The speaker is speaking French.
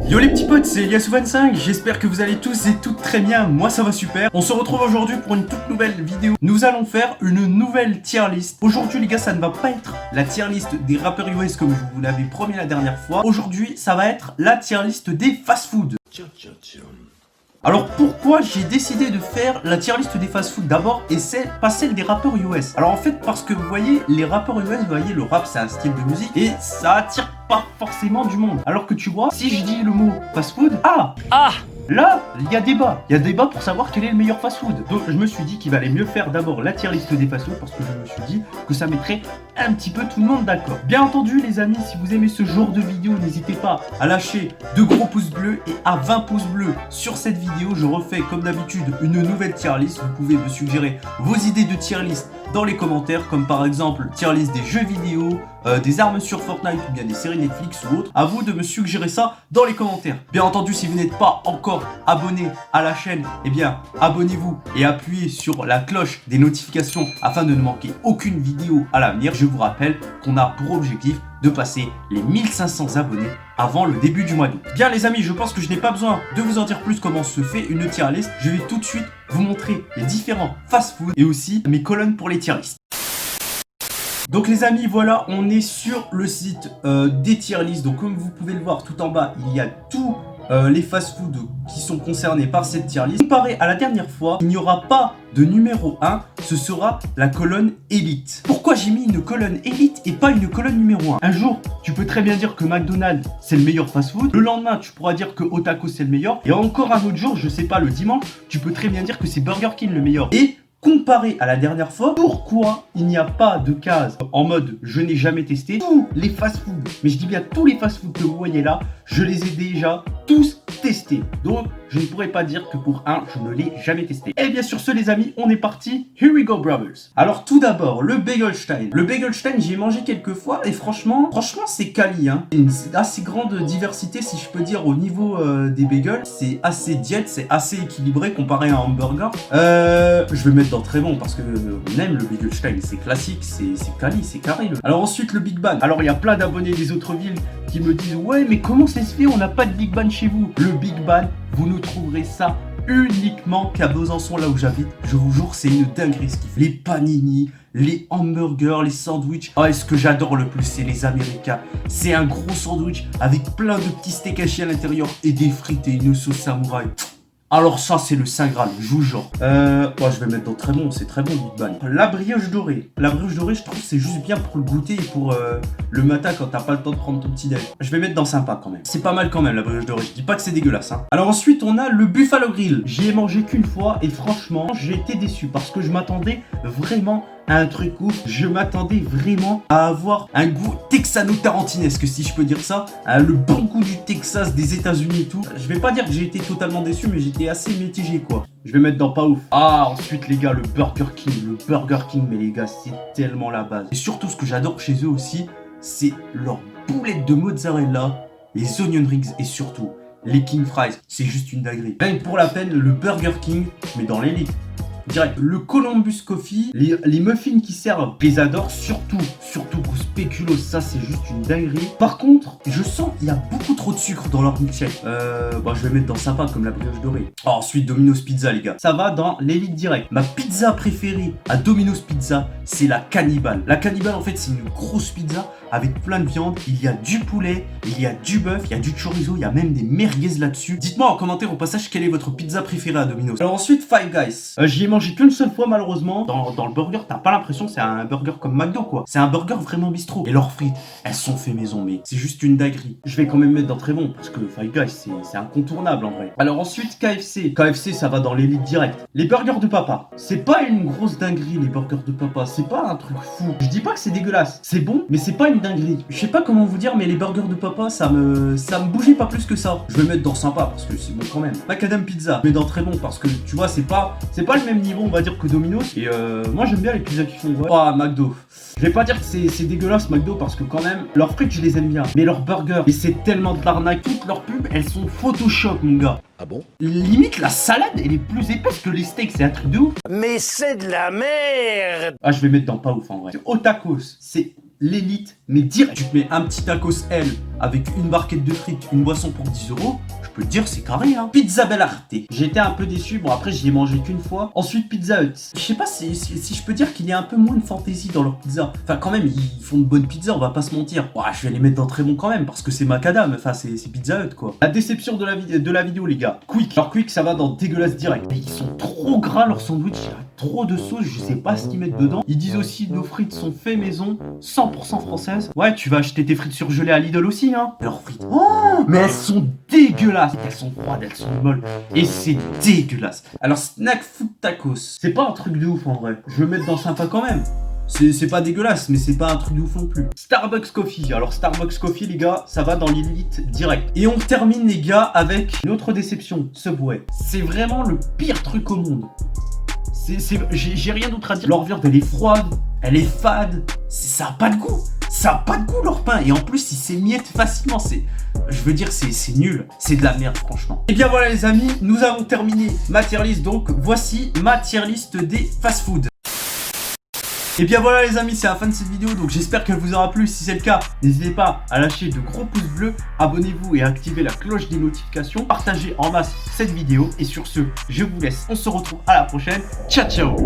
Yo les petits potes, c'est Elias25, j'espère que vous allez tous et toutes très bien, moi ça va super. On se retrouve aujourd'hui pour une toute nouvelle vidéo. Nous allons faire une nouvelle tier list. Aujourd'hui les gars, ça ne va pas être la tier list des rappeurs US comme je vous l'avais promis la dernière fois. Aujourd'hui, ça va être la tier list des fast-food. Alors pourquoi j'ai décidé de faire la tier list des fast-food d'abord et pas celle des rappeurs US? Alors en fait parce que vous voyez, les rappeurs US, vous voyez, le rap c'est un style de musique et ça attire pas forcément du monde. Alors que tu vois, si je dis le mot fast-food, là, il y a débat. Il y a débat pour savoir quel est le meilleur fast-food. Donc je me suis dit qu'il valait mieux faire d'abord la tier list des fast-food parce que je me suis dit que ça mettrait un petit peu tout le monde d'accord. Bien entendu les amis, si vous aimez ce genre de vidéo, n'hésitez pas à lâcher de gros pouces bleus et à 20 pouces bleus sur cette vidéo. Je refais comme d'habitude une nouvelle tier list. Vous pouvez me suggérer vos idées de tier list dans les commentaires, comme par exemple tier list des jeux vidéo, des armes sur Fortnite ou bien des séries Netflix ou autres. À vous de me suggérer ça dans les commentaires. Bien entendu, si vous n'êtes pas encore abonné à la chaîne, eh bien abonnez-vous et appuyez sur la cloche des notifications afin de ne manquer aucune vidéo à l'avenir. Je vous rappelle qu'on a pour objectif de passer les 1500 abonnés avant le début du mois d'août. Bien les amis, je pense que je n'ai pas besoin de vous en dire plus comment se fait une tier list. Je vais tout de suite vous montrer les différents fast-food et aussi mes colonnes pour les tier lists. Donc les amis, voilà, on est sur le site des tier lists. Donc comme vous pouvez le voir tout en bas, il y a tous les fast-food qui sont concernés par cette tier list. Comparé à la dernière fois, il n'y aura pas de numéro 1, ce sera la colonne élite. Pourquoi j'ai mis une colonne élite et pas une colonne numéro 1? Un jour, tu peux très bien dire que McDonald's c'est le meilleur fast-food. Le lendemain, tu pourras dire que Otaco c'est le meilleur. Et encore un autre jour, je sais pas, le dimanche, tu peux très bien dire que c'est Burger King le meilleur. Et comparé à la dernière fois, pourquoi il n'y a pas de case en mode je n'ai jamais testé? Tous les fast-food, mais je dis bien tous les fast-food que vous voyez là, je les ai déjà tous testés. Donc je ne pourrais pas dire que pour un, je ne l'ai jamais testé. Et bien sur ce les amis, on est parti. Here we go brothers. Alors tout d'abord, le Begelstein. Le Begelstein, j'y ai mangé quelques fois et franchement c'est quali. Hein. Une assez grande diversité si je peux dire au niveau des bagels. C'est assez diète, c'est assez équilibré comparé à un hamburger. Je vais mettre dans très bon parce que on aime le Begelstein, c'est classique, c'est quali, c'est carré. Alors ensuite le Big Bang. Alors il y a plein d'abonnés des autres villes qui me disent ouais mais comment ça se fait, on n'a pas de Big Bang chez vous? Le Big Bang, vous ne trouverez ça uniquement qu'à Besançon, là où j'habite. Je vous jure, c'est une dinguerie ce qu'ils font. Les panini, les hamburgers, les sandwichs. Ah, et ce que j'adore le plus, c'est les américains. C'est un gros sandwich avec plein de petits steaks hachés à l'intérieur et des frites et une sauce samouraï. Alors ça c'est le Saint Graal, je vous jure. Je vais mettre dans très bon, c'est très bon Big Bang. La brioche dorée. La brioche dorée, je trouve c'est juste bien pour le goûter et pour le matin quand t'as pas le temps de prendre ton petit déj. Je vais mettre dans sympa quand même. C'est pas mal quand même la brioche dorée, je dis pas que c'est dégueulasse. Hein. Alors ensuite on a le Buffalo Grill. J'y ai mangé qu'une fois et franchement j'ai été déçu parce que je m'attendais vraiment à un truc ouf. Je m'attendais vraiment à avoir un goût texano-tarantinesque si je peux dire ça. Le bon goût du Texas, des États-Unis et tout. Je vais pas dire que j'ai été totalement déçu mais j'étais assez mitigé quoi. Je vais mettre dans pas ouf. Ah ensuite les gars, le Burger King. Le Burger King mais les gars c'est tellement la base. Et surtout ce que j'adore chez eux aussi, c'est leurs boulettes de mozzarella, les onion rings et surtout les King Fries. C'est juste une dinguerie. Rien que pour la peine, le Burger King, mais dans l'élite. Direct. Le Columbus Coffee, les muffins qui servent, je les adore, surtout au spéculoos, ça c'est juste une dinguerie. Par contre, je sens qu'il y a beaucoup trop de sucre dans leur milkshake. Je vais mettre dans sympa comme la brioche dorée. Ensuite, Domino's Pizza les gars, ça va dans l'élite direct. Ma pizza préférée à Domino's Pizza, c'est la Cannibal. La Cannibal en fait c'est une grosse pizza avec plein de viande. Il y a du poulet, il y a du bœuf, il y a du chorizo, il y a même des merguez là-dessus. Dites-moi en commentaire au passage quelle est votre pizza préférée à Domino's. Alors ensuite, Five Guys. J'y ai mangé qu'une seule fois malheureusement. Dans le burger, t'as pas l'impression que c'est un burger comme McDo quoi. C'est un burger vraiment bistrot. Et leurs frites, elles sont fait maison, mais c'est juste une dinguerie. Je vais quand même mettre dans très bon parce que Five Guys c'est incontournable en vrai. Alors ensuite KFC. KFC ça va dans l'élite direct. Les burgers de papa. C'est pas une grosse dinguerie les burgers de papa. C'est pas un truc fou. Je dis pas que c'est dégueulasse. C'est bon, mais c'est pas une dinguerie. Je sais pas comment vous dire, mais les burgers de papa ça me bougeait pas plus que ça. Je vais mettre dans sympa parce que c'est bon quand même. Macadam Pizza. Mais dans très bon parce que tu vois c'est pas le même niveau on va dire que Domino's. Et moi j'aime bien les pizzas qui font ouais. McDo. Je vais pas dire que c'est dégueulasse McDo parce que quand même leurs frites je les aime bien. Mais leurs burgers, et c'est tellement de l'arnaque. Toutes leurs pubs elles sont Photoshop mon gars. Ah bon? Limite la salade elle est plus épaisse que les steaks, c'est un truc de ouf. Mais c'est de la merde! Ah je vais mettre dans pas ouf en vrai. Au tacos, c'est l'élite, mais direct. Tu te mets un petit tacos L avec une barquette de frites, une boisson pour 10 euros, je peux te dire c'est carré hein. Pizza Bell'Arte. J'étais un peu déçu, bon après j'y ai mangé qu'une fois. Ensuite Pizza Hut. Je sais pas si je peux dire qu'il y a un peu moins de fantaisie dans leur pizza. Enfin quand même ils font de bonnes pizzas, on va pas se mentir. Ouais, je vais les mettre dans très bon quand même parce que c'est macadam, enfin c'est Pizza Hut quoi. La déception de la vidéo les gars. Quick. Alors Quick ça va dans dégueulasse direct. Mais ils sont trop gras leurs sandwichs, il y a trop de sauce, je sais pas ce qu'ils mettent dedans. Ils disent aussi nos frites sont faites maison, 100% françaises. Ouais tu vas acheter tes frites surgelées à Lidl aussi hein. Leurs frites, oh, mais elles sont dégueulasses. Elles sont froides, elles sont molles. Et c'est dégueulasse. Alors Snack Food Tacos, c'est pas un truc de ouf en vrai. Je vais le mettre dans sympa quand même. C'est pas dégueulasse, mais c'est pas un truc de ouf non plus. Starbucks Coffee. Alors Starbucks Coffee, les gars, ça va dans l'élite direct. Et on termine, les gars, avec une autre déception. Subway. C'est vraiment le pire truc au monde. J'ai rien d'autre à dire. Leur viande, elle est froide, elle est fade. Ça a pas de goût. Ça a pas de goût leur pain. Et en plus, il s'émiette facilement. Je veux dire, c'est nul. C'est de la merde, franchement. Et bien voilà, les amis, nous avons terminé ma tier list. Donc, voici ma tier list des fast-food. Et bien voilà les amis, c'est la fin de cette vidéo, donc j'espère qu'elle vous aura plu. Si c'est le cas, n'hésitez pas à lâcher de gros pouces bleus, abonnez-vous et activez la cloche des notifications, partagez en masse cette vidéo. Et sur ce, je vous laisse, on se retrouve à la prochaine. Ciao ciao.